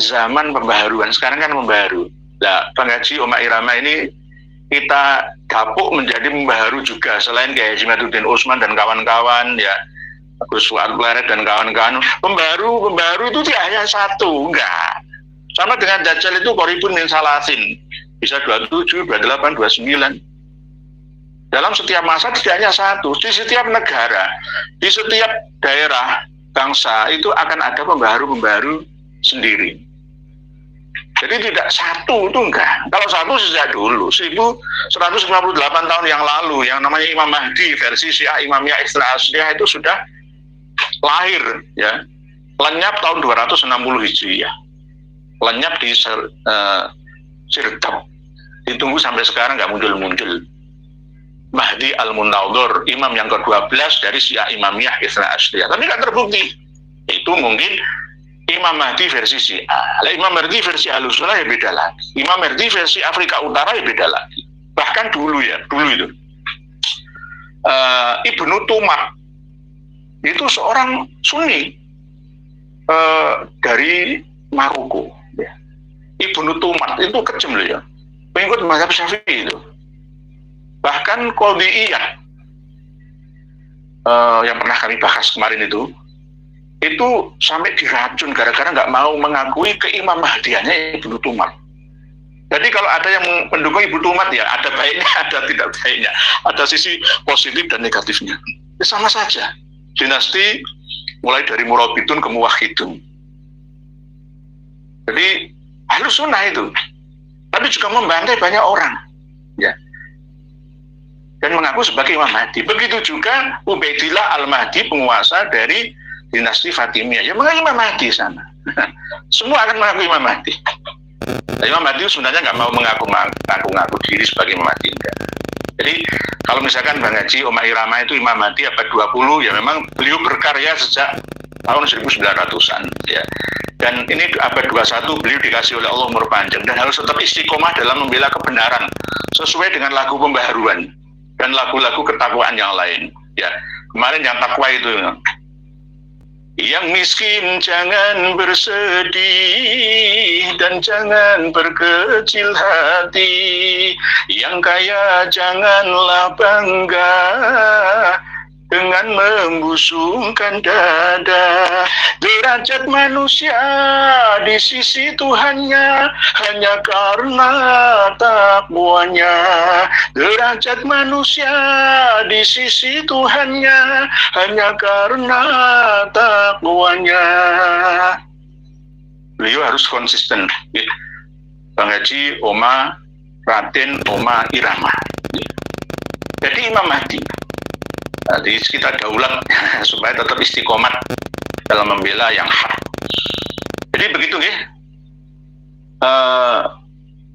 zaman pembaharuan, sekarang kan membaharu. Nah, Bang Haji Oma Irama ini kita dapuk menjadi pembaharu juga, selain Kiai Haji Maduddin Utsman dan kawan-kawan, ya Gus Fuad Pleret dan kawan-kawan. Pembaharu itu tidak hanya satu, enggak. Sama dengan Dajjal itu Qoribun min Salasin, bisa 27, 28, 29. Dalam setiap masa tidak hanya satu, di setiap negara, di setiap daerah, bangsa itu akan ada pembaharu-pembaharu sendiri. Jadi tidak satu itu enggak. Kalau satu sejak dulu, 1158 tahun yang lalu, yang namanya Imam Mahdi versi Syiah Imamiyah Isra Asriyah itu sudah lahir, ya, lenyap tahun 260 Hijriah, lenyap di Sirdap, ditunggu sampai sekarang nggak muncul-muncul. Mahdi Al-Muntadhir, imam yang ke-12 dari Syiah Imamiyah Isra Asriyah, tapi nggak terbukti. Itu mungkin Imam Mahdi versi Syiah. Imam Mahdi versi Ahlussunnah ya beda lagi. Imam Mahdi versi Afrika Utara ya beda lagi. Bahkan dulu itu Ibnu Tumat itu seorang Sunni dari Maroko. Ibnu Tumat itu kejam loh ya, pengikut mazhab Syafi'i itu. Bahkan Qadhi'iyah yang pernah kami bahas kemarin itu sampai diracun gara-gara nggak mau mengakui keimam Mahdiannya Ibnu Tumat. Jadi kalau ada yang mendukung Ibnu Tumat ya ada baiknya, ada tidak baiknya, ada sisi positif dan negatifnya. Ya, sama saja. Dinasti mulai dari Murabitun ke Muwahhidun. Jadi Ahlussunnah itu, tapi juga membantai banyak orang, ya, dan mengaku sebagai Imam Mahdi. Begitu juga Ubaidillah Al-Mahdi, penguasa dari dinasti Fatimiyah, ya mengaku Imam Mahdi sana. Semua akan mengaku Imam Mahdi. Nah, Imam Mahdi sebenarnya nggak mau mengaku diri sebagai Imam Mahdi, enggak. Jadi kalau misalkan Bang Haji Oma Irama itu Imam Mahdi abad 20, ya memang beliau berkarya sejak tahun 1900-an, ya. Dan ini abad 21 beliau dikasih oleh Allah umur panjang dan harus tetap istiqomah dalam membela kebenaran sesuai dengan lagu pembaharuan dan lagu-lagu ketakwaan yang lain, ya. Kemarin yang takwa itu, yang miskin jangan bersedih dan jangan berkecil hati, yang kaya janganlah bangga dengan membusungkan dada. Derajat manusia di sisi Tuhannya hanya karena takwanya. Derajat manusia di sisi Tuhannya hanya karena takwanya. Beliau harus konsisten. Bang Haji Oma Raden Oma Irama. Jadi Imam Mahdi. Jadi kita daulat supaya tetap istiqomah dalam membela yang hak. Jadi begitu ya,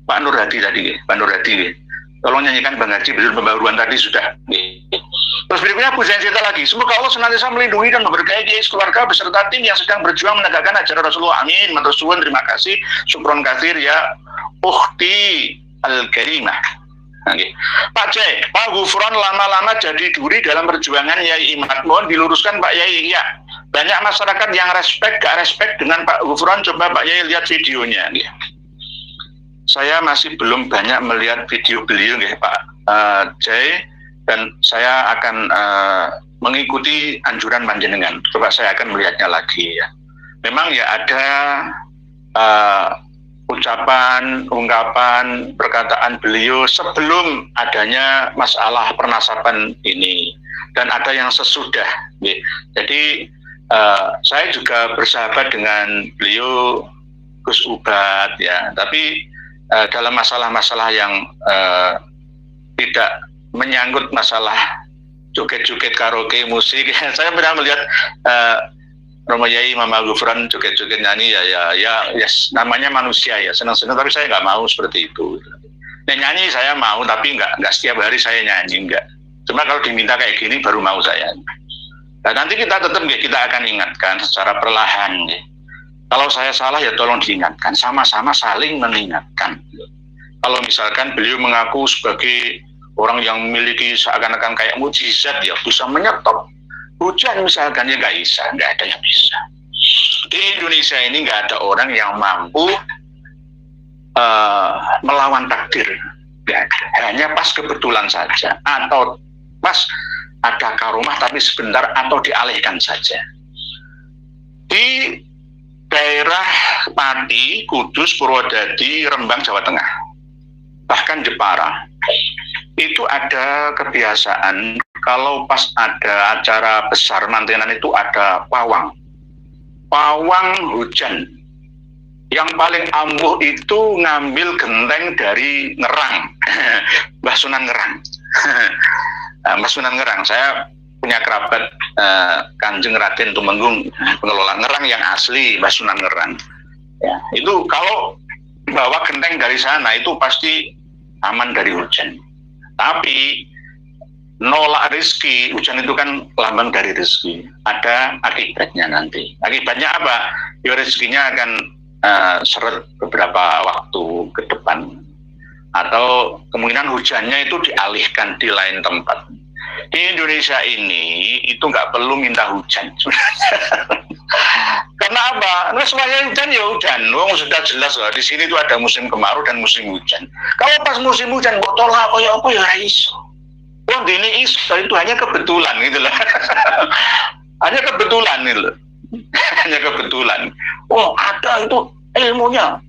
Pak Nur Hadi tadi, Pak Nur Hadi, tolong nyanyikan Bang Haji betul pembaharuan tadi sudah. Terus berikutnya pujian kita lagi. Semoga Allah senantiasa melindungi dan memberkahi keluarga beserta tim yang sedang berjuang menegakkan ajaran Rasulullah. Amin. Matur suwun, terima kasih. Syukron katsir ya Ukhti Al-Karimah. Okay. Pak C, Pak Ghufron lama-lama jadi duri dalam perjuangan Yai Imad. Mohon diluruskan Pak Yai. Ya, banyak masyarakat yang respect, gak respect dengan Pak Ghufron. Coba Pak Yai lihat videonya. Ya. Saya masih belum banyak melihat video beliau, ya, Pak C, dan saya akan mengikuti anjuran panjenengan. Coba saya akan melihatnya lagi. Ya. Memang ya ada ucapan, ungkapan, perkataan beliau sebelum adanya masalah pernasaban ini dan ada yang sesudah. Jadi saya juga bersahabat dengan beliau Gus Ubad, ya, tapi dalam masalah-masalah yang tidak menyangkut masalah joget-joget karaoke musik, saya pernah melihat Romo Yai Mama Ghufron joget-joget nyanyi ya, namanya manusia ya, senang-senang, tapi saya nggak mau seperti itu. Nah, nyanyi saya mau, tapi nggak setiap hari saya nyanyi, nggak. Cuma kalau diminta kayak gini baru mau saya. Nah, nanti kita tetap ya, kita akan ingatkan secara perlahan. Ya. Kalau saya salah ya tolong diingatkan, sama-sama saling mengingatkan. Kalau misalkan beliau mengaku sebagai orang yang memiliki seakan-akan kayak mukjizat ya, bisa menyetop hujan misalkan, ya nggak bisa, nggak ada yang bisa. Di Indonesia ini nggak ada orang yang mampu melawan takdir. Nggak ada. Hanya pas kebetulan saja, atau pas ada karomah tapi sebentar, atau dialihkan saja. Di daerah Pati, Kudus, Purwodadi, Rembang, Jawa Tengah, bahkan Jepara, itu ada kebiasaan kalau pas ada acara besar mantenan itu ada pawang hujan. Yang paling ampuh itu ngambil genteng dari Ngerang, Mbah Sunan Ngerang. Mbah Sunan Ngerang, saya punya kerabat Kanjeng Raden Tumenggung, pengelola Ngerang yang asli, Mbah Sunan Ngerang. Ya, itu kalau bawa genteng dari sana itu pasti aman dari hujan. Tapi nolak rezeki, hujan itu kan lambang dari rezeki. Ada akibatnya nanti. Akibatnya apa? Ya rezekinya akan seret beberapa waktu ke depan, atau kemungkinan hujannya itu dialihkan di lain tempat. Di Indonesia ini itu nggak perlu minta hujan karena apa? Nah, semuanya hujan ya hujan. Sudah jelas loh. Di sini itu ada musim kemarau dan musim hujan. Kalau pas musim hujan kok tolak apa ya iso. Ini iso itu hanya kebetulan gitu loh. Hanya kebetulan gitu loh. Hanya kebetulan. Ada itu ilmunya.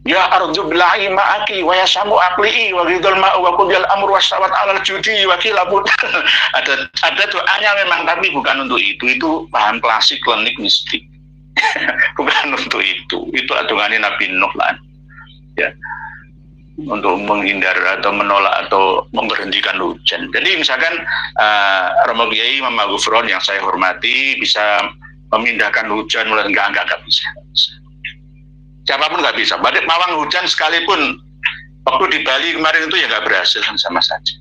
Ya arju billahi ma'aki wa yasamu aqli'i wa ghidul ma'u wa qudiyal amru wasawat alal judi wa kilabut. Ada doanya memang, tapi bukan untuk itu. Itu bahan klasik klinik mistik. Bukan untuk itu. Itu adungannya Nabi Nuh lah. Ya. Untuk menghindar atau menolak atau memberhentikan hujan. Jadi misalkan Romo Kiai Imam Gufron yang saya hormati bisa memindahkan hujan mulai enggak bisa. Siapapun nggak bisa. Badai mawang hujan sekalipun waktu di Bali kemarin itu ya nggak berhasil, sama saja.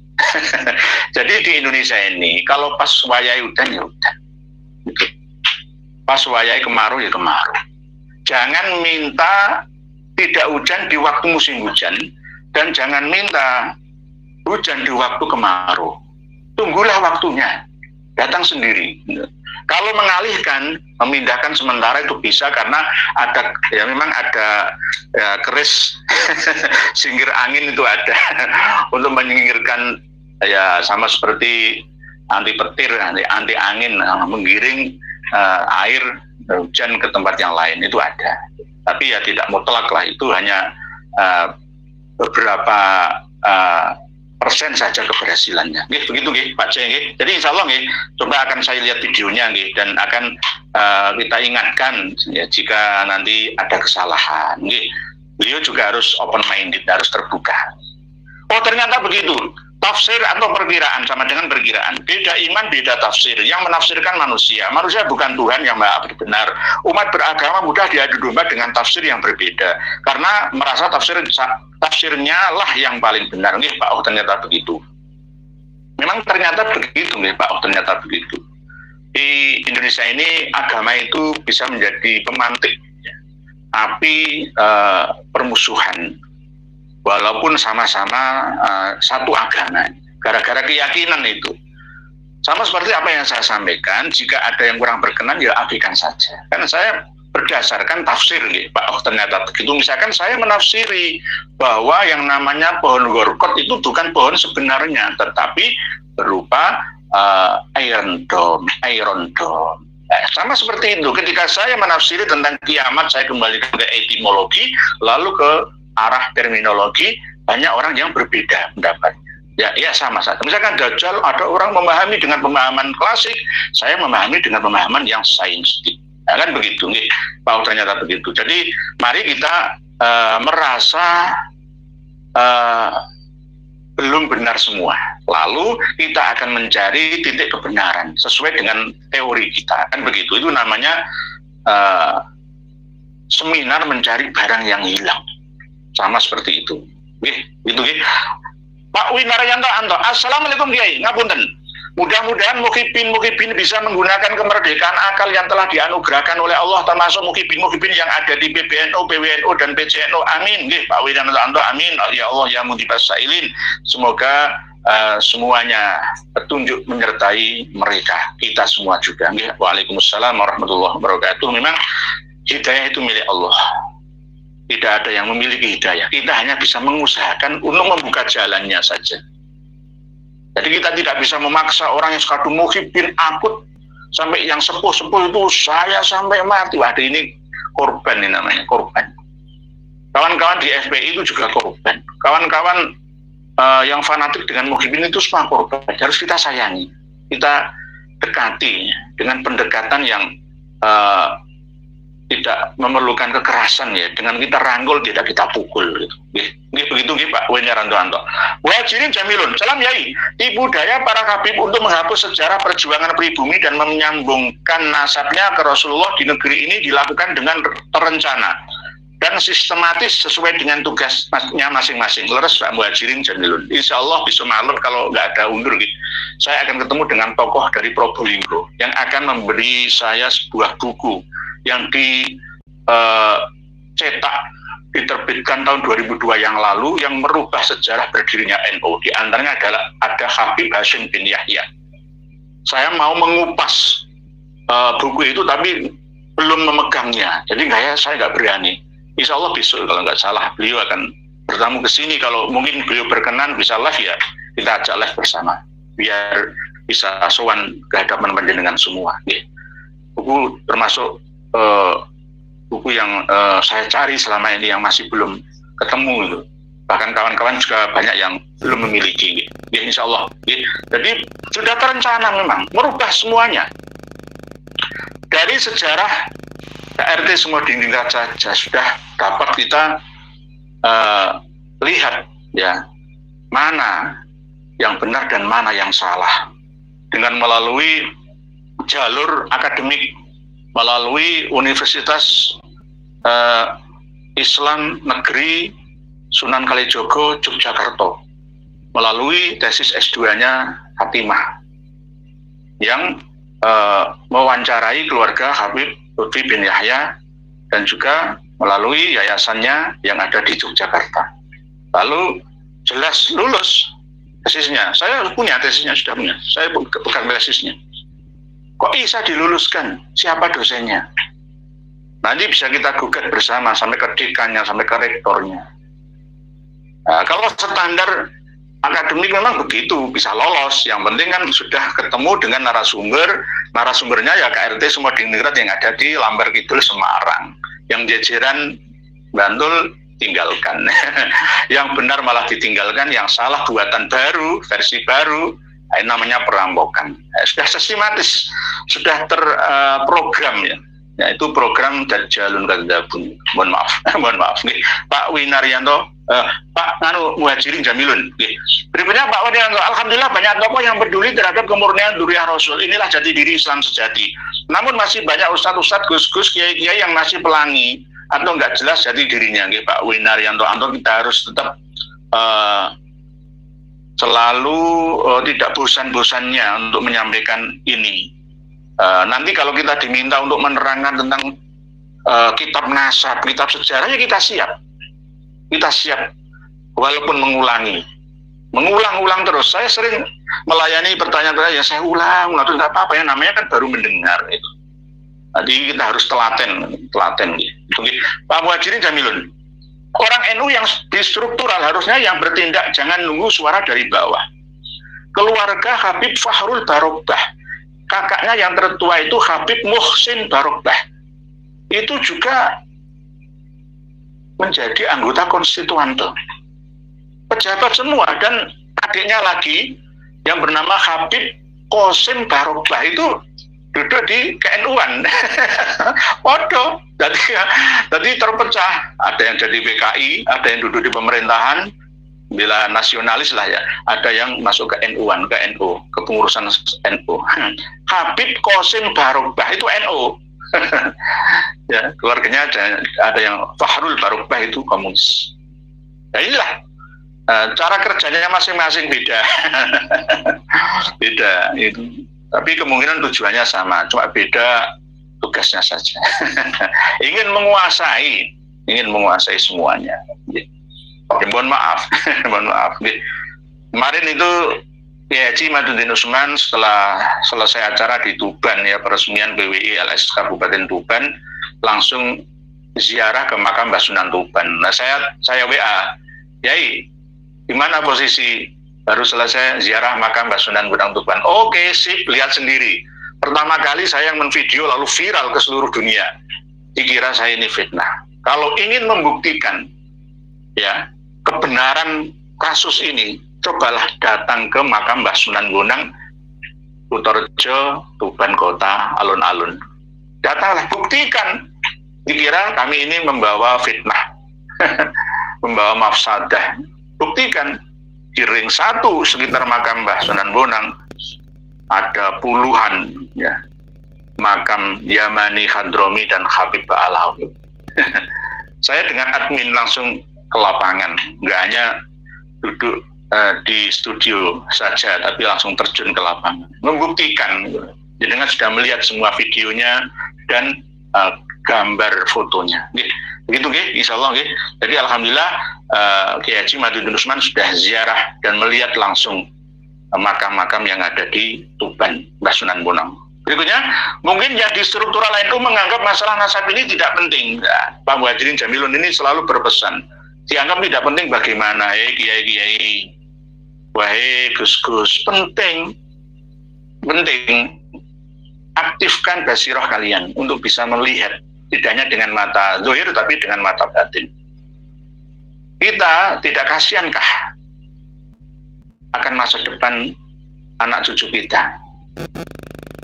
Jadi di Indonesia ini kalau pas wayai hujan ya hujan. Pas wayai kemarau ya kemarau. Jangan minta tidak hujan di waktu musim hujan, dan jangan minta hujan di waktu kemarau. Tunggulah waktunya, datang sendiri. Kalau mengalihkan, memindahkan sementara itu bisa, karena ada ya memang ada ya, keris singgir angin itu ada untuk menyingkirkan, ya sama seperti anti petir, anti angin, menggiring air hujan ke tempat yang lain itu ada. Tapi ya tidak mutlak lah, itu hanya beberapa persen saja keberhasilannya. Begitu Pak C. Jadi insya Allah coba akan saya lihat videonya dan akan kita ingatkan ya, jika nanti ada kesalahan. Beliau juga harus open minded, harus terbuka. Oh ternyata begitu. Tafsir atau perkiraan sama dengan perkiraan. Beda iman, beda tafsir. Yang menafsirkan manusia. Manusia bukan Tuhan yang maha benar. Umat beragama mudah diadu domba dengan tafsir yang berbeda. Karena merasa tafsirnya lah yang paling benar. Pak, ternyata begitu. Memang ternyata begitu, Pak, ternyata begitu. Di Indonesia ini agama itu bisa menjadi pemantik api permusuhan. Walaupun sama-sama satu agama, gara-gara keyakinan itu. Sama seperti apa yang saya sampaikan, jika ada yang kurang berkenan, ya abaikan saja. Karena saya berdasarkan tafsir, Pak, ternyata begitu. Misalkan saya menafsiri bahwa yang namanya pohon gorkot itu bukan pohon sebenarnya, tetapi berupa iron dome. Sama seperti itu, ketika saya menafsiri tentang kiamat, saya kembalikan ke etimologi, lalu ke arah terminologi, banyak orang yang berbeda pendapatnya. Ya sama saja. Misalkan Dajjal, ada orang memahami dengan pemahaman klasik, saya memahami dengan pemahaman yang sainstik. Ya, kan begitu, Pak, ternyata begitu. Jadi mari kita merasa belum benar semua. Lalu kita akan mencari titik kebenaran sesuai dengan teori kita. Kan begitu. Itu namanya seminar mencari barang yang hilang. Sama seperti itu. Gitu. Pak Winaryanto Anto, Assalamualaikum Kiai, ngapunten. Mudah-mudahan mukibin bisa menggunakan kemerdekaan akal yang telah dianugerahkan oleh Allah, termasuk mukibin yang ada di PBNU, PWNU, dan PCNU. Amin. Pak Winaryanto Anto, amin. Ya Allah, ya mudibas sailin. Semoga semuanya petunjuk menyertai mereka, kita semua juga. Waalaikumsalam warahmatullahi wabarakatuh. Memang hidayah itu milik Allah. Tidak ada yang memiliki hidayah. Kita hanya bisa mengusahakan untuk membuka jalannya saja. Jadi kita tidak bisa memaksa orang yang sekadung muhibbin akut sampai yang sepuh-sepuh itu saya sampai mati. Wah, ini korban, ini namanya korban. Kawan-kawan di FPI itu juga korban. Kawan-kawan yang fanatik dengan muhibbin itu semua korban. Harus kita sayangi, kita dekati dengan pendekatan yang tidak memerlukan kekerasan ya, dengan kita rangkul, tidak kita pukul gitu. Begitu Pak Wenyaranto. Muhajirin jamilun. Salam yai. Tipu daya para habib untuk menghapus sejarah perjuangan pribumi dan menyambungkan nasabnya ke Rasulullah di negeri ini dilakukan dengan terencana dan sistematis sesuai dengan tugasnya masing-masing. Leres Pak Muhajirin jamilun. Insya Allah bisa malam kalau nggak ada undur gitu. Saya akan ketemu dengan tokoh dari Probolinggo yang akan memberi saya sebuah buku yang dicetak, diterbitkan tahun 2002 yang lalu, yang merubah sejarah berdirinya NU. Di antaranya adalah ada Habib Hashim bin Yahya. Saya mau mengupas buku itu, tapi belum memegangnya. Jadi saya nggak berani. Insya Allah besok kalau nggak salah beliau akan bertamu ke sini. Kalau mungkin beliau berkenan bisa live ya, kita ajak live bersama, biar bisa sowan ke hadapan panjenengan semua. Buku termasuk buku yang saya cari selama ini yang masih belum ketemu gitu. Bahkan kawan-kawan juga banyak yang belum memiliki. Insya Allah. Jadi sudah terencana memang merubah semuanya. Dari sejarah KRT semua dinding saja sudah dapat kita lihat ya, mana yang benar dan mana yang salah dengan melalui jalur akademik, melalui Universitas Islam Negeri Sunan Kalijogo, Yogyakarta, melalui tesis S2-nya Hatimah yang mewawancarai keluarga Habib Lutfi bin Yahya dan juga melalui yayasannya yang ada di Yogyakarta. Lalu jelas lulus tesisnya. Saya punya tesisnya, sudah punya. Saya pegang tesisnya. Kok bisa diluluskan? Siapa dosennya? Nanti bisa kita gugat bersama sampai ke dekannya, sampai ke rektornya. Nah, kalau standar akademik memang begitu, bisa lolos. Yang penting kan sudah ketemu dengan narasumbernya ya KRT semua Diningrat yang ada di Lambar Kidul Semarang. Yang jajaran Bantul tinggalkan. Yang benar malah ditinggalkan, yang salah buatan baru, versi baru, namanya perampokan. Sudah sistematis, sudah terprogram ya. Yaitu program Dajjalun Kadzabun. Mohon maaf nih, Pak Winaryanto, Pak Muhajirin Jamilun. Berikutnya Pak Winaryanto, alhamdulillah banyak tokoh yang peduli terhadap kemurnian dzurriyyah Rasul. Inilah jati diri Islam sejati. Namun masih banyak ustadz-ustadz, gus-gus, kiai-kiai yang masih pelangi atau nggak jelas jati dirinya. Pak Winaryanto, kita harus tetap selalu tidak bosan-bosannya untuk menyampaikan ini. Nanti kalau kita diminta untuk menerangkan tentang kitab nasab, kitab sejarahnya, kita siap walaupun mengulang terus. Saya sering melayani pertanyaan-pertanyaan, ya saya ulang terus, nggak apa-apa ya, namanya kan baru mendengar itu. Jadi kita harus telaten gitu. Pak Muhajirin Jamilun, orang NU yang struktural harusnya yang bertindak, jangan nunggu suara dari bawah. Keluarga Habib Fahrul Barokbah, kakaknya yang tertua itu Habib Muhsin Barokbah, itu juga menjadi anggota konstituante, pejabat semua. Dan adiknya lagi yang bernama Habib Qasim Barokbah itu duduk di KNU-an. Waduh, jadi terpecah. Ada yang jadi PKI, ada yang duduk di pemerintahan, bila nasionalis lah ya, ada yang masuk ke NU-an, ke NU, kepengurusan NU. Habib Qasim Barokbah itu NU. Ya, keluarganya ada yang Fahrul Barokbah itu komunis. Nah inilah cara kerjanya masing-masing beda. Beda itu. Tapi kemungkinan tujuannya sama, cuma beda tugasnya saja. ingin menguasai semuanya. Ya, mohon maaf. Kemarin itu Kiai Haji Maduddin Usman setelah selesai acara di Tuban ya, peresmian PWI LS Kabupaten Tuban, langsung ziarah ke makam Mbah Sunan Tuban. Nah saya WA, Yai, gimana posisi? Baru selesai ziarah makam Mbah Sunan Gunung Tuban. Oke, sip, lihat sendiri. Pertama kali saya yang menvideo lalu viral ke seluruh dunia. Dikira saya ini fitnah. Kalau ingin membuktikan ya kebenaran kasus ini, cobalah datang ke makam Mbah Sunan Bonang, Kutorejo, Tuban Kota, alun-alun. Datanglah, buktikan. Dikira kami ini membawa fitnah, membawa mafsadah. Buktikan, di ring 1 sekitar makam Mbah Sunan Bonang ada puluhan ya makam Yamani, Hadromi, dan Habib Ba'alawi. Saya dengan admin langsung ke lapangan, nggak hanya duduk di studio saja, tapi langsung terjun ke lapangan, membuktikan. Jenengan sudah melihat semua videonya dan gambar fotonya. Begitu, insya Allah. Jadi alhamdulillah Kiai Haji Maduddin Usman sudah ziarah dan melihat langsung makam-makam yang ada di Tuban Mbah Sunan Bonang. Berikutnya, mungkin yang di struktural NU menganggap masalah nasab ini tidak penting. Nah, Pak Muhajirin Jamilun ini selalu berpesan, dianggap tidak penting bagaimana, kiai-kiai, wahai gus-gus, penting. Aktifkan basiroh kalian untuk bisa melihat, tidak hanya dengan mata zahir, tapi dengan mata batin. Kita tidak kasihankah akan masa depan anak cucu kita?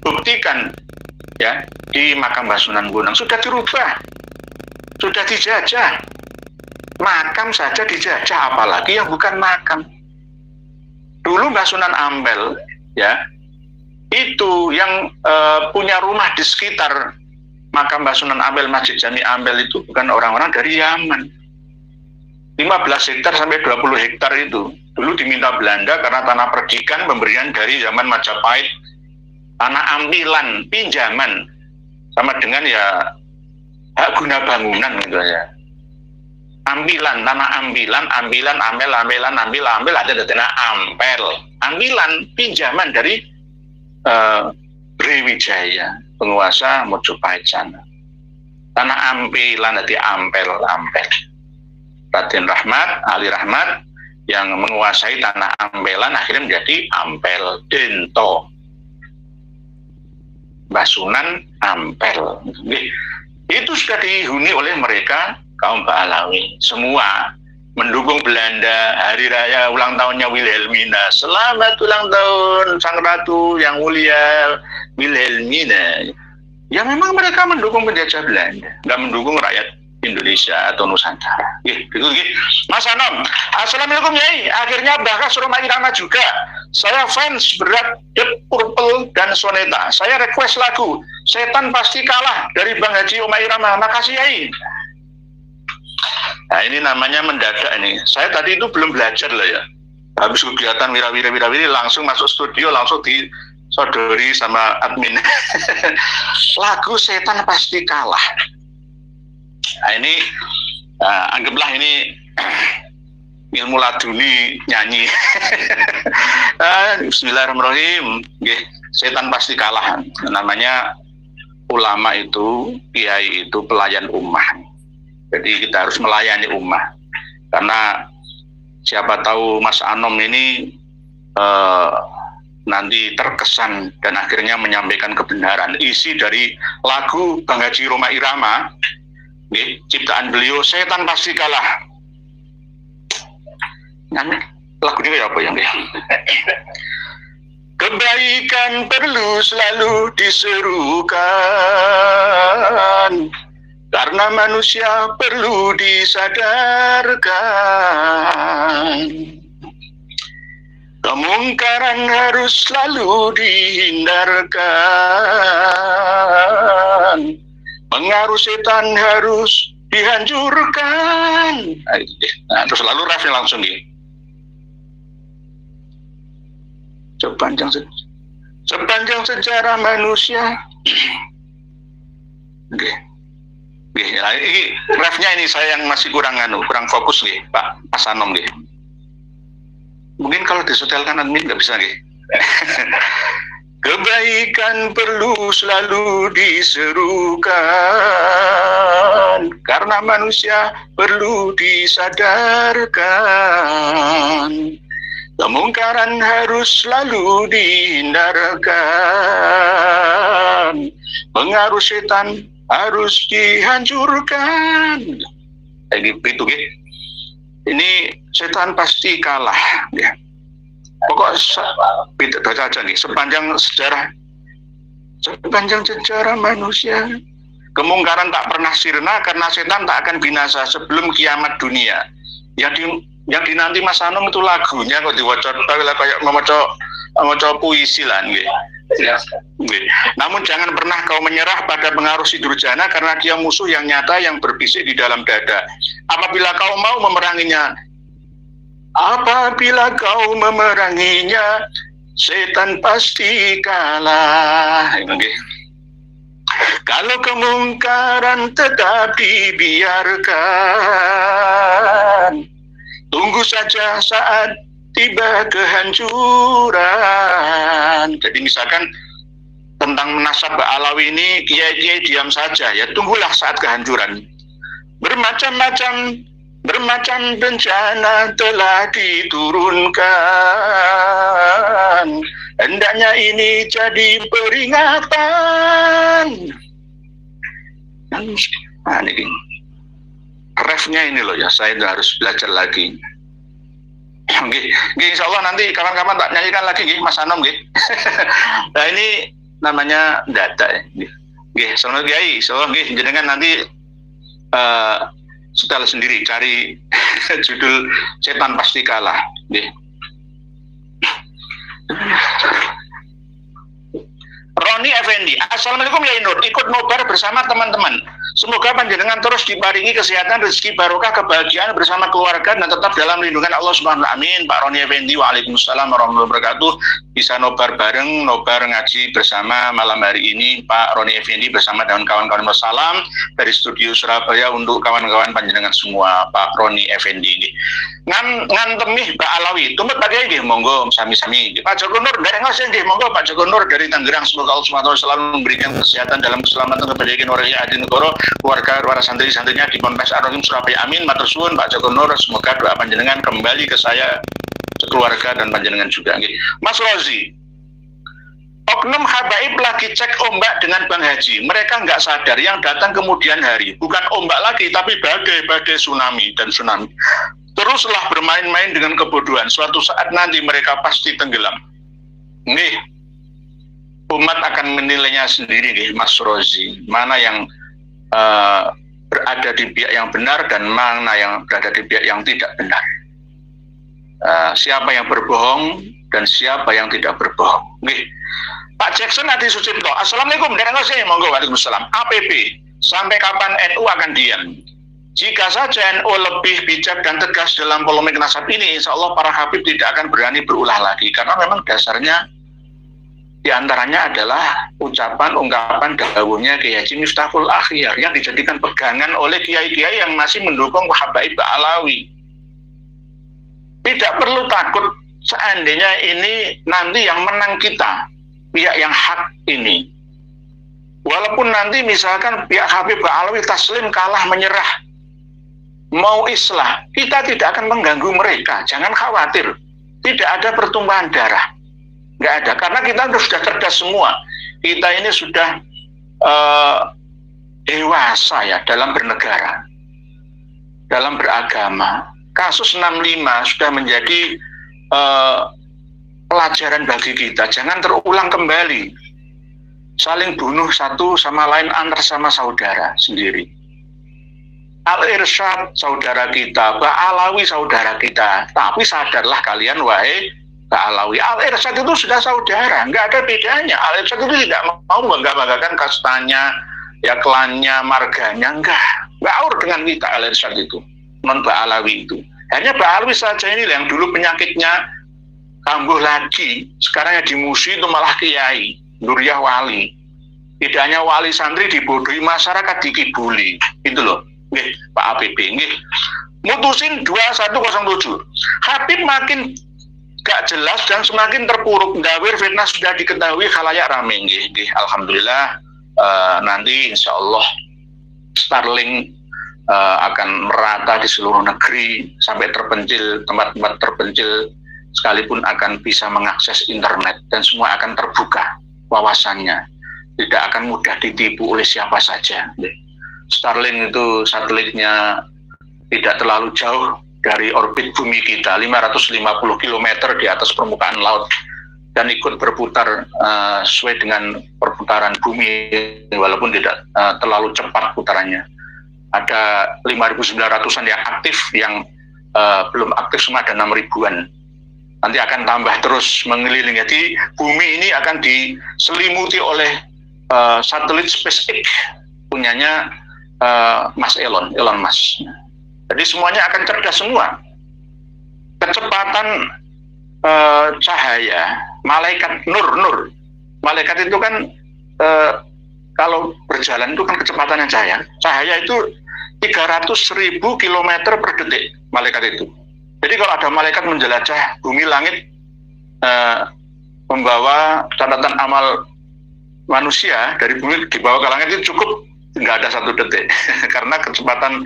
Buktikan ya, di makam Mbah Sunan Bonang sudah dirubah, sudah dijajah. Makam saja dijajah, apalagi yang bukan makam. Dulu Mbah Sunan Ampel ya, itu yang punya rumah di sekitar makam Mbah Sunan Ampel, Masjid Jami Ampel itu bukan orang-orang dari Yaman. 15 hektar sampai 20 hektar itu dulu diminta Belanda karena tanah perdikan pemberian dari zaman Majapahit, tanah ambilan, pinjaman, sama dengan ya hak guna bangunan gitu ya. Ambilan, tanah ambilan, ambil, ada dana ampel, ambilan, pinjaman dari Brawijaya, penguasa Mojopahit sana. Tanah ambilan, jadi ampel. Raden Rahmat, Ali Rahmat yang menguasai tanah ampelan akhirnya menjadi Ampel Dento, Mbah Sunan Ampel. Itu sudah dihuni oleh mereka kaum Ba'alawi. Semua mendukung Belanda. Hari raya ulang tahunnya Wilhelmina, selamat ulang tahun Sang Ratu yang mulia Wilhelmina. Ya memang mereka mendukung penjajah Belanda, nggak mendukung rakyat Indonesia atau Nusantara. Mas Anom, assalamualaikum Yai. Akhirnya bahkan Rhoma Irama juga. Saya fans berat Deep Purple dan Soneta. Saya request lagu Setan Pasti Kalah dari Bang Haji Rhoma Irama. Makasih Yai. Nah ini namanya mendadak ini. Saya tadi itu belum belajar loh ya. Habis kegiatan wira-wiri langsung masuk studio, langsung disodori sama admin. Lagu Setan Pasti Kalah. Nah ini anggaplah ini ilmu laduni nyanyi. Bismillahirrahmanirrahim. Setan pasti kalah. Namanya ulama itu, kiai itu pelayan ummah. Jadi kita harus melayani ummah. Karena siapa tahu Mas Anom ini nanti terkesan dan akhirnya menyampaikan kebenaran. Isi dari lagu Bang Haji Rhoma Irama, ciptaan beliau, Setan Pasti Kalah. Lagunya kayak apa yang dia? Kebaikan perlu selalu diserukan, karena manusia perlu disadarkan. Kemungkaran harus selalu dihindarkan. Pengaruh setan harus dihancurkan. Nah, terus lalu refnya langsung nih. Sepanjang sejarah manusia. Nah, ini refnya ini saya yang masih kurang fokus nih, Pak Mas Anom nih. mungkin kalau disetelkan admin nggak bisa nih. Kebaikan perlu selalu diserukan, karena manusia perlu disadarkan. Kemungkaran harus selalu dihindarkan. Pengaruh setan harus dihancurkan. Begitu, gitu. Ini setan pasti kalah, ya. Pokok baca aja nih, sepanjang sejarah manusia, kemungkaran tak pernah sirna karena setan tak akan binasa sebelum kiamat dunia. Yang dinanti Mas Anung itu lagunya kok diwaca kayak maca puisi lah, nggih. Namun jangan pernah kau menyerah pada pengaruh si durjana karena dia musuh yang nyata yang berbisik di dalam dada. Apabila kau mau memeranginya, setan pasti kalah. Kalau kemungkaran tetap dibiarkan, tunggu saja saat tiba kehancuran. Jadi misalkan tentang nasab Ba'alawi ini, kiai-kiai diam saja, ya tunggulah saat kehancuran. Bermacam bencana telah diturunkan. Hendaknya ini jadi peringatan. Nah, ini refnya ini loh ya, saya harus belajar lagi. Insya Allah nanti kawan-kawan tak nyanyikan lagi, Mas Anom. Nah ini namanya data. Selamat Kiai, Kiai, jenengan nanti setel sendiri, cari judul Setan Pasti Kalah. Roni Effendi, Assalamualaikum ya Nur, ikut nobar bersama teman-teman. Semoga panjenengan terus diparingi kesehatan, rezeki, barokah, kebahagiaan bersama keluarga dan tetap dalam lindungan Allah Subhanahu wa taala. Amin. Pak Roni Effendi, waalaikumsalam warahmatullahi wabarakatuh. Bisa nobar bareng, nobar ngaji bersama malam hari ini Pak Roni Effendi bersama dengan kawan-kawan. Salam dari studio Surabaya untuk kawan-kawan panjenengan semua, Pak Roni Effendi. Ngantemih Ba'alawi, tumpet pakai nggih, monggo sami-sami. Pak Joko Nur dari Ngoseng nggih, monggo Pak Joko Nur dari Tangerang. Semoga Allah Subhanahu wa taala selalu memberikan kesehatan dalam keselamatan kepada Nuraya Adi Negoro, keluarga para santri-santrinya di Ponpes Ar-Rahim Surabaya. Amin. Matur suwun Pak Joko Nur, semoga doa panjenengan kembali ke saya, keluarga dan panjenengan juga. Mas Rozi, oknum habaib lagi cek ombak dengan Bang Haji. Mereka nggak sadar yang datang kemudian hari bukan ombak lagi, tapi badai tsunami dan tsunami. Teruslah bermain-main dengan kebodohan. Suatu saat nanti mereka pasti tenggelam. Nih, umat akan menilainya sendiri, nih, Mas Rozi. Mana yang berada di pihak yang benar dan mana yang berada di pihak yang tidak benar. Siapa yang berbohong dan siapa yang tidak berbohong. Nih, Pak Jackson Adi Sucipto, Assalamualaikum, monggo, waalaikumsalam. APB, sampai kapan NU akan diam? Jika saja NU lebih bijak dan tegas dalam polemik nasab ini, insya Allah para habib tidak akan berani berulah lagi. Karena memang dasarnya diantaranya adalah ungkapan dawuhnya Kiai Haji Miftahul Akhyar yang dijadikan pegangan oleh kiai-kiai yang masih mendukung Habaib Ba'alawi. Tidak perlu takut seandainya ini nanti yang menang kita, pihak yang hak ini. Walaupun nanti misalkan pihak Habib Ba'alawi taslim kalah menyerah, mau islah, kita tidak akan mengganggu mereka. Jangan khawatir, tidak ada pertumpahan darah, nggak ada, karena kita sudah cerdas semua. Kita ini sudah dewasa ya dalam bernegara, dalam beragama. Kasus 65 sudah menjadi pelajaran bagi kita. Jangan terulang kembali, saling bunuh satu sama lain antar sama saudara sendiri. Al-Irsyad saudara kita, Ba'alawi saudara kita, tapi sadarlah kalian wahai Ba'alawi, Al-Irsyad itu sudah saudara, nggak ada bedanya. Al-Irsyad itu tidak mau bangga-banggakan kastanya, ya klannya, marganya, nggak aur dengan kita. Al-Irsyad itu non Ba'alawi itu hanya Ba'alawi saja ini yang dulu penyakitnya kambuh lagi, sekarang yang dimusuhi itu malah kiai, Nuriyah wali. Tidak hanya wali santri dibodohi, masyarakat dikibuli, itu loh. Nggih, Pak APB, nggih. Mutusin 2107. Habib makin gak jelas dan semakin terpuruk. Ndawir fitnah sudah diketahui khalayak rame. Alhamdulillah nanti insya Allah Starlink akan merata di seluruh negeri sampai terpencil, tempat-tempat terpencil sekalipun akan bisa mengakses internet dan semua akan terbuka wawasannya, tidak akan mudah ditipu oleh siapa saja. Starlink itu satelitnya tidak terlalu jauh dari orbit bumi kita, 550 km di atas permukaan laut, dan ikut berputar sesuai dengan perputaran bumi walaupun tidak terlalu cepat putarannya. Ada 5.900-an yang aktif, yang belum aktif semua ada 6.000-an. Nanti akan tambah terus mengelilingi. Jadi bumi ini akan diselimuti oleh satelit SpaceX punyanya Mas Elon Musk. Jadi semuanya akan cerdas semua. Kecepatan cahaya, malaikat nur. Malaikat itu kan kalau berjalan itu kan kecepatannya cahaya. Cahaya itu 300.000 km per detik malaikat itu. Jadi kalau ada malaikat menjelajah bumi langit membawa catatan amal manusia dari bumi dibawa ke langit itu cukup nggak ada 1 detik karena kecepatan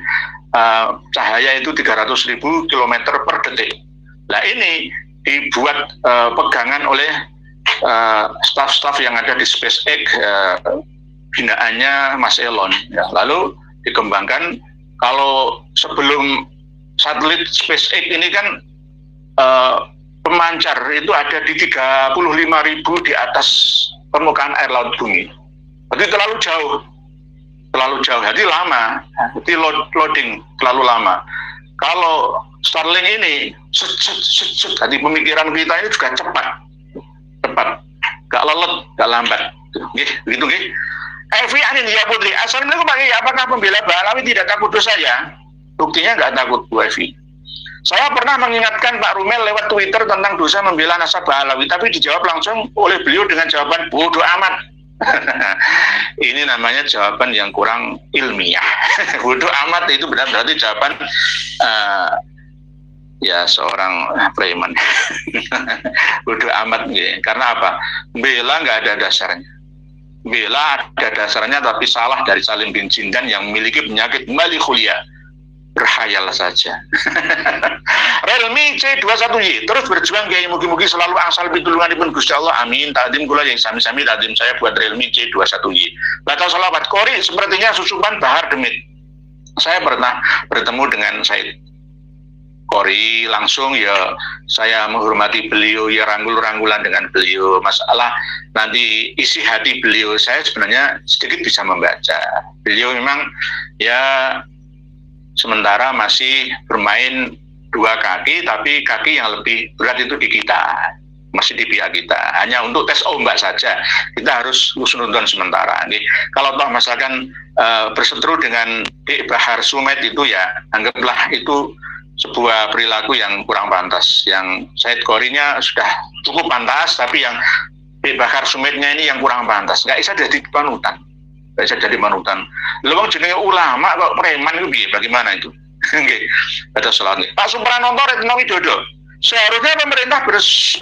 cahaya itu 300.000 km per detik. Nah ini dibuat pegangan oleh staf-staf yang ada di SpaceX, binaannya Mas Elon. Ya, lalu dikembangkan. Kalau sebelum satelit SpaceX ini kan pemancar itu ada di 35.000 di atas permukaan air laut bumi. Berarti terlalu jauh, jadi lama, jadi loading terlalu lama. Kalau Starlink ini, jadi pemikiran kita ini juga cepat, gak lelet, gak lambat. Begitu. Evi Anin ya Putri, assalamualaikum Pak Kiai, apakah pembela Ba'alawi tidak takut dosa ya? Buktinya nggak takut Bu Evi. Saya pernah mengingatkan Pak Rumel lewat Twitter tentang dosa membela nasab Ba'alawi, tapi dijawab langsung oleh beliau dengan jawaban bodoh amat. Ini namanya jawaban yang kurang ilmiah. Bodoh amat itu berarti jawaban ya seorang preman. Bodoh amat ya. Karena apa? Bela nggak ada dasarnya. Bela ada dasarnya tapi salah dari Salim bin Jindan yang memiliki penyakit malikhulia. Berhayalah saja. Relmi C21Y terus berjuang Kiai, mugi-mugi selalu angsal pitulunganipun Gusti Allah, amin. Takdim kula yang sami-sami takdim saya buat Relmi C21Y. Batal salawat Kori sepertinya susupan Bahar Demit. Saya pernah bertemu dengan Said Kori langsung, ya saya menghormati beliau, ya ranggul-ranggulan dengan beliau. Masalah nanti isi hati beliau, saya sebenarnya sedikit bisa membaca. Beliau memang ya sementara masih bermain 2 kaki, tapi kaki yang lebih berat itu di kita, masih di pihak kita. Hanya untuk tes ombak saja, kita harus husnudon sementara. Nih, kalau toh misalkan berseteru dengan Bahar Sumet itu ya, anggaplah itu sebuah perilaku yang kurang pantas. Yang Said Korinya sudah cukup pantas, tapi yang Bahar Sumetnya ini yang kurang pantas. Nggak bisa jadi panutan. Nggak bisa jadi panutan. Lewang jenenge ulama kok preman itu biar bagaimana itu? Nggih. Ada salah nih. Pak Supranoto Retno Widodo. Seharusnya pemerintah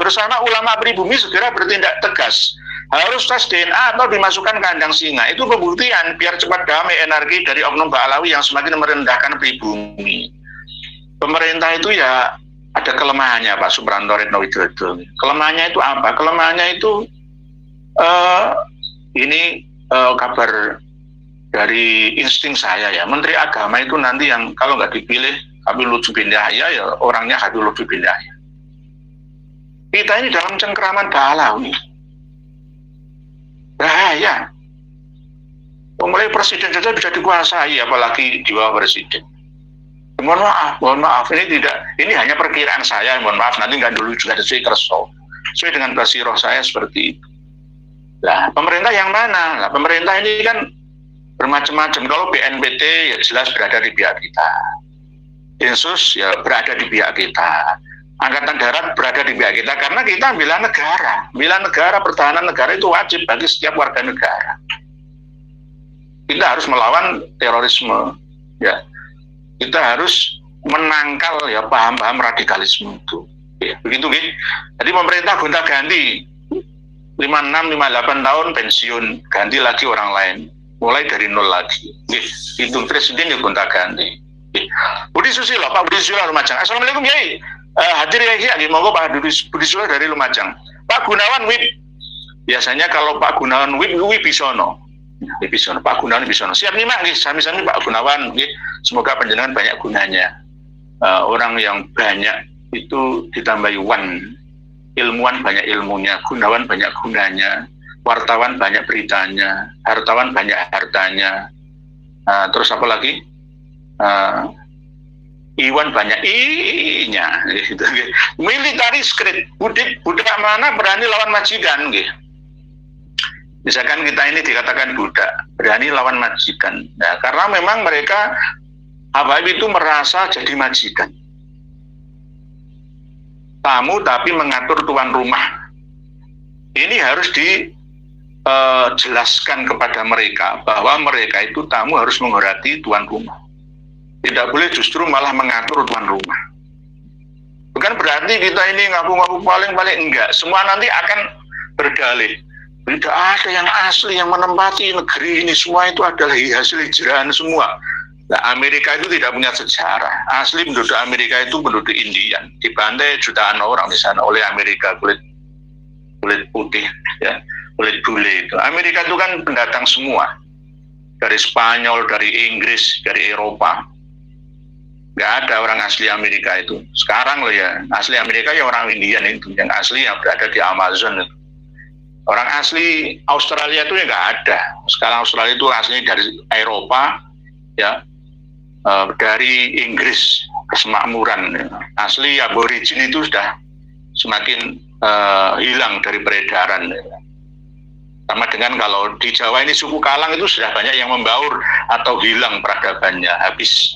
bersama ulama pribumi segera bertindak tegas. Harus tes DNA atau dimasukkan kandang singa. Itu pembuktian biar cepat damai energi dari oknum Ba'alawi yang semakin merendahkan pribumi. Pemerintah itu ya ada kelemahannya Pak Supranoto Retno Widodo. Kelemahannya itu apa? Kelemahannya itu ini kabar dari insting saya ya. Menteri Agama itu nanti yang kalau nggak dipilih Habib Lutfi bin Yahya ya orangnya Habib Lutfi bin Yahya. Kita ini dalam cengkeraman Ba'alawi. Bahaya. Mulai presiden saja bisa dikuasai, apalagi di bawah presiden. Mohon maaf, ini hanya perkiraan saya, mohon maaf, nanti nggak dulu juga sesuai kerso. Sesuai dengan basiroh saya seperti itu. Lah, pemerintah yang mana? Lah, pemerintah ini kan bermacam-macam. Kalau BNPT ya jelas berada di pihak kita. Densus ya berada di pihak kita. Angkatan Darat berada di pihak kita karena kita bela negara. Bela negara, pertahanan negara itu wajib bagi setiap warga negara. Kita harus melawan terorisme. Ya. Kita harus menangkal ya paham-paham radikalisme itu. Begitu gitu. Jadi pemerintah gonta-ganti 56, 58 tahun pensiun, ganti lagi orang lain, mulai dari nol lagi. Itu presiden ya gonta-ganti. Budi Susilo, Pak Budi Susilo Lumajang. Assalamualaikum Yai. Hadir ya, monggo Pak Budi Susilo dari Lumajang. Pak Gunawan WIB. Biasanya kalau Pak Gunawan WIB Wibisono. Pak Gunawan Wibisono. Siap nih Mak, sami-sami Pak Gunawan. Semoga panjenengan banyak gunanya. Orang yang banyak itu ditambahi wan. Ilmuwan banyak ilmunya, Gunawan banyak gunanya, wartawan banyak beritanya, hartawan banyak hartanya. Terus apa lagi? Iwan banyak i-nya. Gitu. Militaris kredit, budak mana berani lawan majikan? Gitu. Misalkan kita ini dikatakan budak, berani lawan majikan. Nah, karena memang mereka Habaib itu merasa jadi majikan. Tamu tapi mengatur tuan rumah. Ini harus dijelaskan kepada mereka bahwa mereka itu tamu harus menghormati tuan rumah. Tidak boleh justru malah mengatur tuan rumah. Bukan berarti kita ini ngaku-ngaku paling enggak. Semua nanti akan berdalih. Tidak ada yang asli yang menempati negeri ini. Semua itu adalah hasil hijrahan semua. Nah, Amerika itu tidak punya sejarah. Asli penduduk Amerika itu penduduk Indian. Dibantai jutaan orang di sana oleh Amerika kulit putih, ya, kulit bule itu. Amerika itu kan pendatang semua. Dari Spanyol, dari Inggris, dari Eropa. Nggak ada orang asli Amerika itu. Sekarang loh ya, asli Amerika ya orang Indian itu. Yang asli yang berada di Amazon itu. Orang asli Australia itu ya nggak ada. Sekarang Australia itu aslinya dari Eropa, ya. Dari Inggris kesemakmuran, asli aborigin itu sudah semakin hilang dari peredaran. Sama dengan kalau di Jawa ini suku Kalang itu sudah banyak yang membaur atau hilang peradabannya, habis.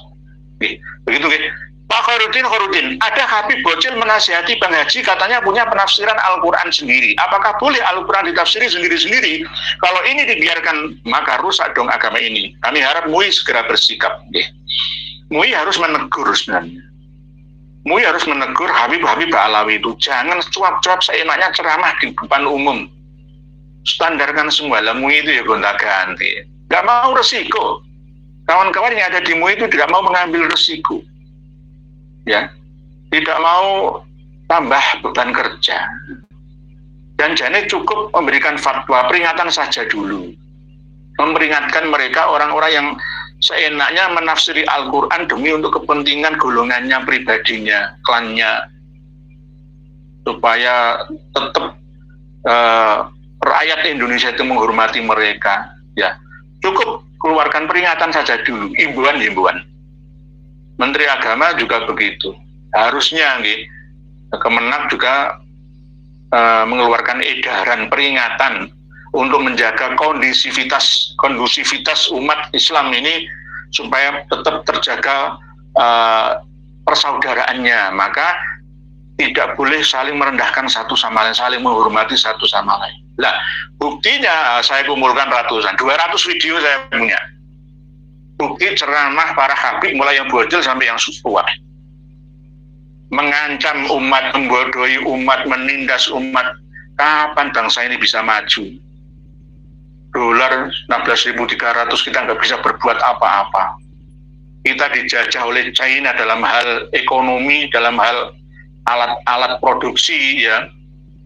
Begitu. Pak Khairuddin, ada Habib Bocil menasihati Bang Haji katanya punya penafsiran Al-Quran sendiri. Apakah boleh Al-Quran ditafsiri sendiri-sendiri? Kalau ini dibiarkan, maka rusak dong agama ini. Kami harap MUI segera bersikap. MUI harus menegur sebenarnya. MUI harus menegur Habib-Habib Alawi itu. Jangan cuap-cuap seenaknya ceramah di depan umum. Standarkan semua. Lah MUI itu ya gonta-ganti. Gak mau resiko. Kawan-kawan yang ada di MUI itu tidak mau mengambil resiko. Ya, tidak mau tambah beban kerja. Dan Janet cukup memberikan fatwa, peringatan saja dulu. Memperingatkan mereka orang-orang yang seenaknya menafsiri Al-Quran demi untuk kepentingan golongannya, pribadinya, klannya. Supaya tetap rakyat Indonesia itu menghormati mereka. Ya, cukup keluarkan peringatan saja dulu, himbauan-himbauan. Menteri Agama juga begitu. Harusnya Kemenak juga mengeluarkan edaran peringatan untuk menjaga kondusivitas umat Islam ini supaya tetap terjaga persaudaraannya. Maka tidak boleh saling merendahkan satu sama lain, saling menghormati satu sama lain. Lah, buktinya saya kumpulkan 200 video saya punya. Bukti ceramah para habib mulai yang bocil sampai yang tua. Mengancam umat, membodohi umat, menindas umat. Kapan bangsa ini bisa maju? Dolar 16.300 kita nggak bisa berbuat apa-apa. Kita dijajah oleh China dalam hal ekonomi, dalam hal alat-alat produksi, ya.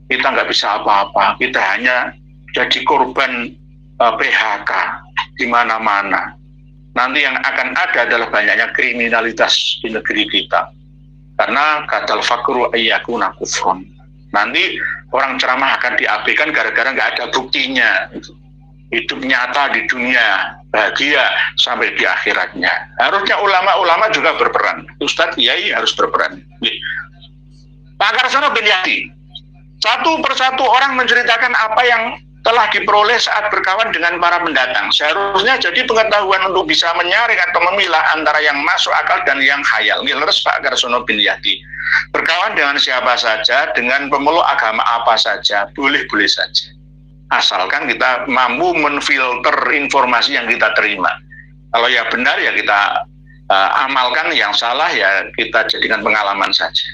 Kita nggak bisa apa-apa. Kita hanya jadi korban PHK di mana-mana. Nanti yang akan ada adalah banyaknya kriminalitas di negeri kita. Karena kadal fakru ayyakuna kufron. Nanti orang ceramah akan diabaikan gara-gara nggak ada buktinya. Hidup nyata di dunia, bahagia sampai di akhiratnya. Harusnya ulama-ulama juga berperan. Ustadz Kiai harus berperan. Pak Karsono bin Yadi, satu persatu orang menceritakan apa yang telah diperoleh saat berkawan dengan para pendatang. Seharusnya jadi pengetahuan untuk bisa menyaring atau memilah antara yang masuk akal dan yang khayal. Ini leres Pak Karsono bin Yadi. Berkawan dengan siapa saja, dengan pemeluk agama apa saja, boleh-boleh saja. Asalkan kita mampu menfilter informasi yang kita terima. Kalau ya benar ya kita amalkan, yang salah ya kita jadikan pengalaman saja.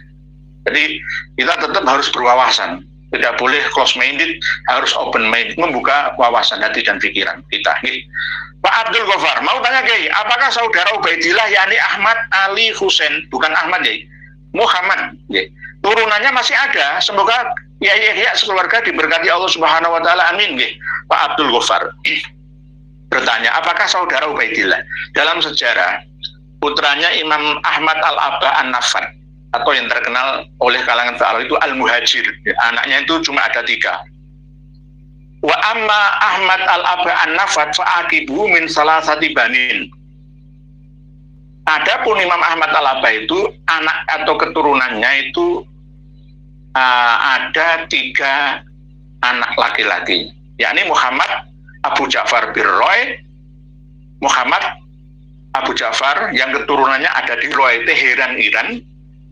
Jadi kita tetap harus berwawasan, tidak boleh close minded, harus open minded, membuka wawasan hati dan pikiran kita. Pak Abdul Ghaffar mau tanya Kiai, apakah saudara Ubaidillah yakni Ahmad Ali Husain, bukan Ahmad ya, Muhammad ya, turunannya masih ada? Semoga ya sekeluarga diberkati Allah Subhanahu wa taala, amin ya. Pak Abdul Ghaffar bertanya, apakah saudara Ubaidillah dalam sejarah putranya Imam Ahmad Al-Aba An-Nafad atau yang terkenal oleh kalangan Ba'alawi itu Al-Muhajir, anaknya itu cuma ada 3. Wa amma Ahmad Al-Aba An-Nafad fa'aqibu min salasati banin. Adapun Imam Ahmad Al-Aba itu anak atau keturunannya itu ada 3 anak laki-laki, yakni Muhammad Abu Ja'far bin Roy, Muhammad Abu Ja'far yang keturunannya ada di Roy, Teheran, Iran,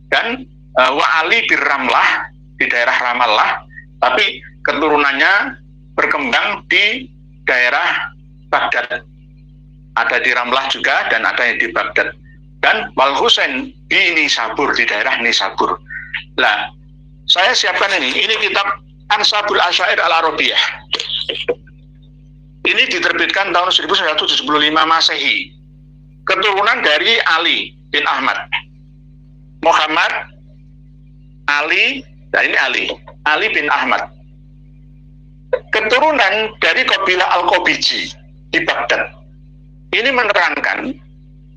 dan Wa Ali bin Ramlah di daerah Ramallah, tapi keturunannya berkembang di daerah Baghdad, ada di Ramlah juga dan ada yang di Baghdad, dan Wal Husain di Nisabur, di daerah Nisabur. Nah, saya siapkan ini kitab Ansabul Asyair Al-Arabiyah. Ini diterbitkan tahun 1975 Masehi. Keturunan dari Ali bin Ahmad, Muhammad, Ali, nah ini Ali bin Ahmad. Keturunan dari kabilah Al-Qabiji di Baghdad. Ini menerangkan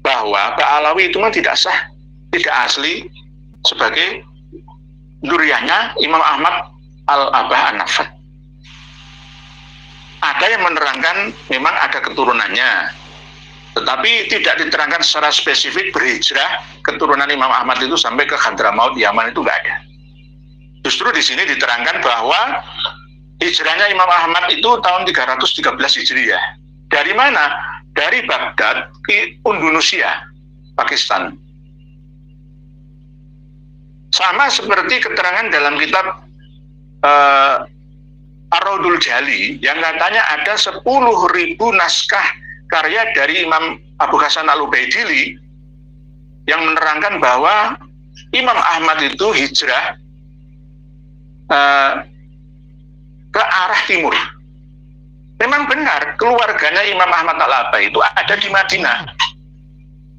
bahwa Ba'alawi itu tidak sah, tidak asli sebagai duriannya Imam Ahmad Al-Aba An-Nafad. Ada yang menerangkan memang ada keturunannya, tetapi tidak diterangkan secara spesifik berhijrah keturunan Imam Ahmad itu sampai ke Hadramaut, Yaman, itu nggak ada. Justru di sini diterangkan bahwa hijrahnya Imam Ahmad itu tahun 313 Hijriah. Dari mana? Dari Baghdad ke Indonesia, Pakistan. Sama seperti keterangan dalam kitab Ar-Raudul Jali yang katanya ada 10.000 naskah karya dari Imam Abu Hasan Al-Ubaidili yang menerangkan bahwa Imam Ahmad itu hijrah ke arah timur. Memang benar keluarganya Imam Ahmad Al-Aba itu ada di Madinah,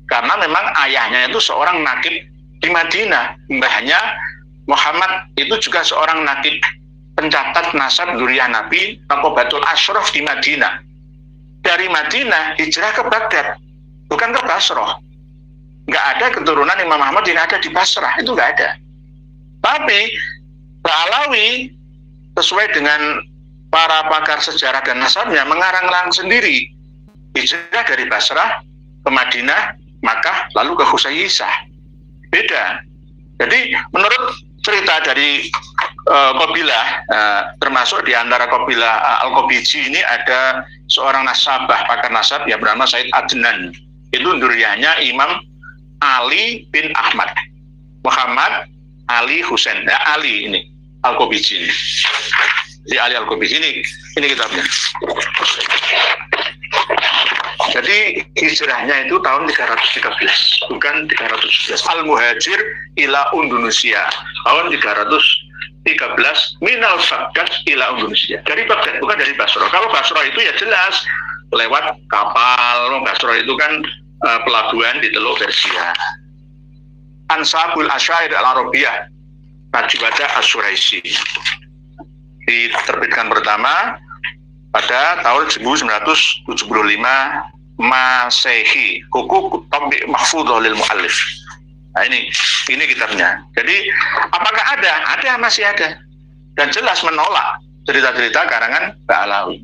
karena memang ayahnya itu seorang nakib di Madinah. Mbahnya Muhammad itu juga seorang nakib pencatat nasab dzurriyyah Nabi, Naqabatul Ashraf di Madinah. Dari Madinah hijrah ke Baghdad, bukan ke Basrah. Nggak ada keturunan Imam Ahmad yang ada di Basrah, itu nggak ada. Tapi Ba'alawi sesuai dengan para pakar sejarah dan nasabnya mengarang-arang sendiri hijrah dari Basrah ke Madinah, Makkah, lalu ke Husayyisah. Beda. Jadi menurut cerita dari kabilah, termasuk di antara kabilah Al-Qabiji ini ada seorang nasabah, pakar nasab yang bernama Said Adnan. Itu duriannya Imam Ali bin Ahmad, Muhammad Ali Husain. Ya, Ali ini Al-Qabiji ini. Jadi Ali Al-Qabiji ini kitabnya. Jadi hijrahnya itu tahun 313, bukan 317. Al-Muhajir ila Indonesia tahun 313 minal Baghdad ila Indonesia. Dari Baghdad, bukan dari Basrah. Kalau Basrah itu ya jelas lewat kapal. Basrah itu kan pelabuhan di Teluk Persia. Ansabul Asyair Al-Arabiyah Najibada As-Suraisi diterbitkan pertama pada tahun 1975 Masehi, Hukuk Tabi' Mahfudhah lil Mu'allif. Nah ini kitabnya. Jadi apakah ada? Ada, masih ada. Dan jelas menolak cerita-cerita karangan Ba'alawi.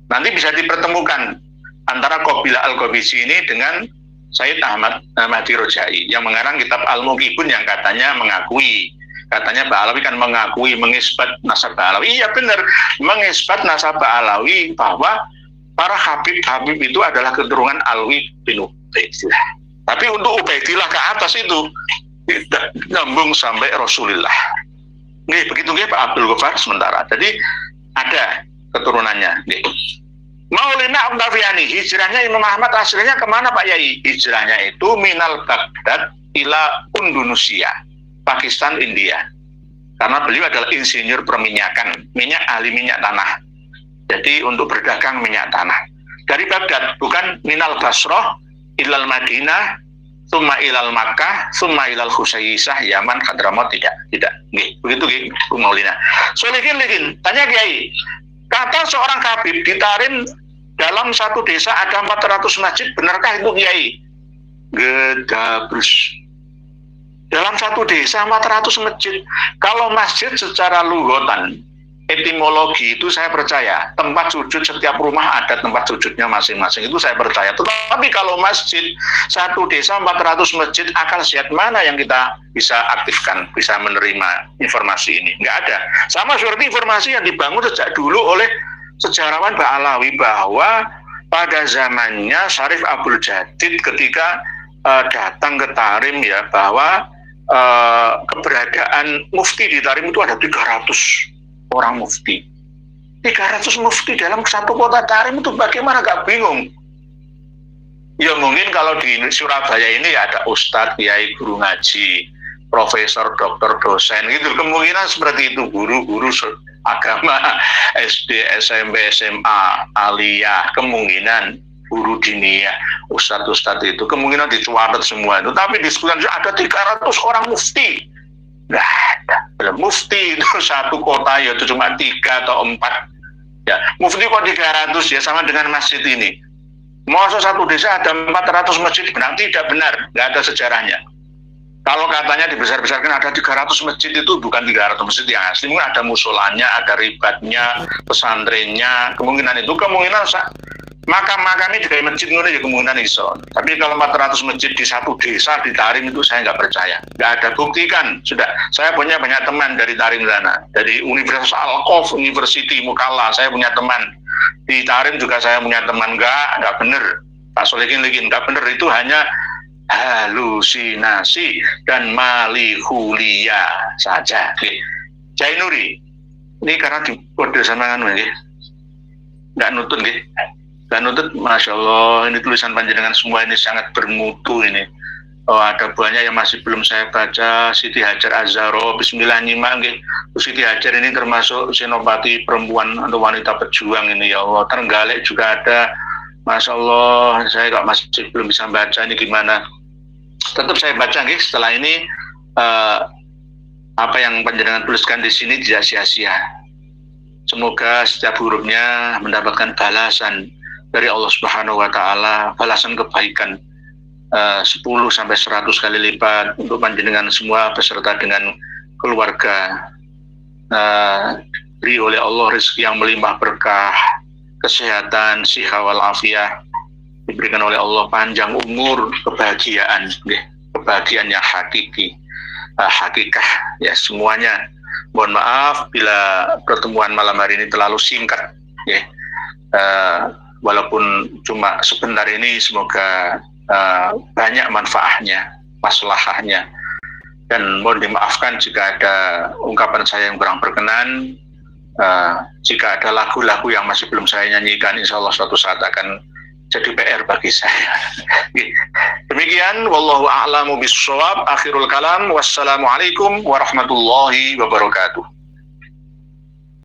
Nanti bisa dipertemukan antara kabilah Al-Qabiji ini dengan Said Ahmad Mahdi Rojai yang mengarang kitab Al-Muqibun yang katanya mengakui, katanya Ba'alawi kan mengakui, mengisbat nasab Ba'alawi. Iya benar, mengisbat nasab Ba'alawi bahwa para Habib itu adalah keturunan Alwi bin Ubaidillah. Tapi untuk Ubaidillah ke atas itu tidak nyambung sampai Rasulullah. Nih, begitu nggih Pak Abdul Ghaffar sementara. Jadi ada keturunannya. Nih. Maulana Octaviani, hijrahnya Imam Ahmad aslinya kemana Pak Yai? Hijrahnya itu minal Baghdad ila Indonesia. Pakistan, India. Karena beliau adalah insinyur perminyakan, ahli minyak tanah. Jadi untuk berdagang minyak tanah. Dari Baghdad, bukan minal Basrah, ilal Madinah, summa ilal Makkah, summa ilal Khusaisah, Yaman, Hadramaut, tidak. Nggih, begitu nggih, Bu Maulina. Solihin, tanya Kiai. Kata seorang Habib di Tarim, dalam satu desa ada 400 masjid, benarkah itu Kiai? Gedabrus. Dalam satu desa 400 masjid. Kalau masjid secara lughatan, etimologi itu saya percaya. Tempat sujud, setiap rumah ada tempat sujudnya masing-masing. Itu saya percaya. Tetapi kalau masjid, satu desa 400 masjid, akal sehat mana yang kita bisa aktifkan, bisa menerima informasi ini? Nggak ada. Sama seperti informasi yang dibangun sejak dulu oleh sejarawan Ba'alawi, bahwa pada zamannya Syarif Abdul Jadid ketika datang ke Tarim, ya, bahwa keberadaan mufti di Tarim itu ada 300 orang mufti. 300 mufti dalam satu kota Tarim itu bagaimana, gak bingung? Ya mungkin kalau di Surabaya ini ada ustadz, kiai, guru ngaji, profesor, dokter, dosen gitu. Kemungkinan seperti itu, guru-guru agama, SD, SMP, SMA, aliyah, kemungkinan guru diniyah, ustadz-ustadz itu kemungkinan dicuatet semua itu. Tapi diskusi ada 300 orang mufti. Nggak ada. Mufti itu satu kota ya itu cuma 3 atau 4. Ya, mufti kok 300, ya sama dengan masjid ini. Masa satu desa ada 400 masjid, benar tidak benar, nggak ada sejarahnya. Kalau katanya dibesar-besarkan ada 300 masjid, itu bukan 300 masjid yang asli, mungkin ada musolanya, ada ribatnya, pesantrennya, kemungkinan makam-makamnya dari masjid itu ya kemungkinan iso. Tapi kalau 400 masjid di satu desa di Tarim itu saya nggak percaya. Nggak ada, buktikan. Sudah, saya punya banyak teman dari Tarim sana. Dari Universitas Al-Qof, University Mukalla, saya punya teman. Di Tarim juga saya punya teman. Nggak benar. Pak Solihin, nggak benar. Itu hanya halusinasi dan malihulia saja. Jainuri, ini karena di kode sama kan, nggak nutun, dan nutut, Masya Allah, ini tulisan panjenengan semua ini sangat bermutu ini. Oh, ada banyak yang masih belum saya baca. Siti Hajar Az-Zahra, bismillah nyimak nggih. Siti Hajar ini termasuk senopati perempuan atau wanita pejuang ini, ya Allah. Trenggalek juga ada. Masya Allah, saya kok masih belum bisa baca, ini gimana? Tetap saya baca nggih. Setelah ini apa yang panjenengan tuliskan di sini tidak sia-sia. Semoga setiap hurufnya mendapatkan balasan dari Allah Subhanahu wa Ta'ala, balasan kebaikan 10 sampai 100 kali lipat untuk panjenengan semua beserta dengan keluarga. Beri oleh Allah rezeki yang melimpah berkah, kesehatan, siha wal afiyah, diberikan oleh Allah panjang umur, kebahagiaan yang hakiki, hakikah, ya semuanya. Mohon maaf bila pertemuan malam hari ini terlalu singkat, ya. Walaupun cuma sebentar ini, semoga banyak manfaatnya, maslahahnya. Dan mohon dimaafkan jika ada ungkapan saya yang kurang berkenan. Jika ada lagu-lagu yang masih belum saya nyanyikan, insya Allah suatu saat akan jadi PR bagi saya. Demikian, wallahu a'lamu bis-shawab. Akhirul kalam, wassalamualaikum warahmatullahi wabarakatuh.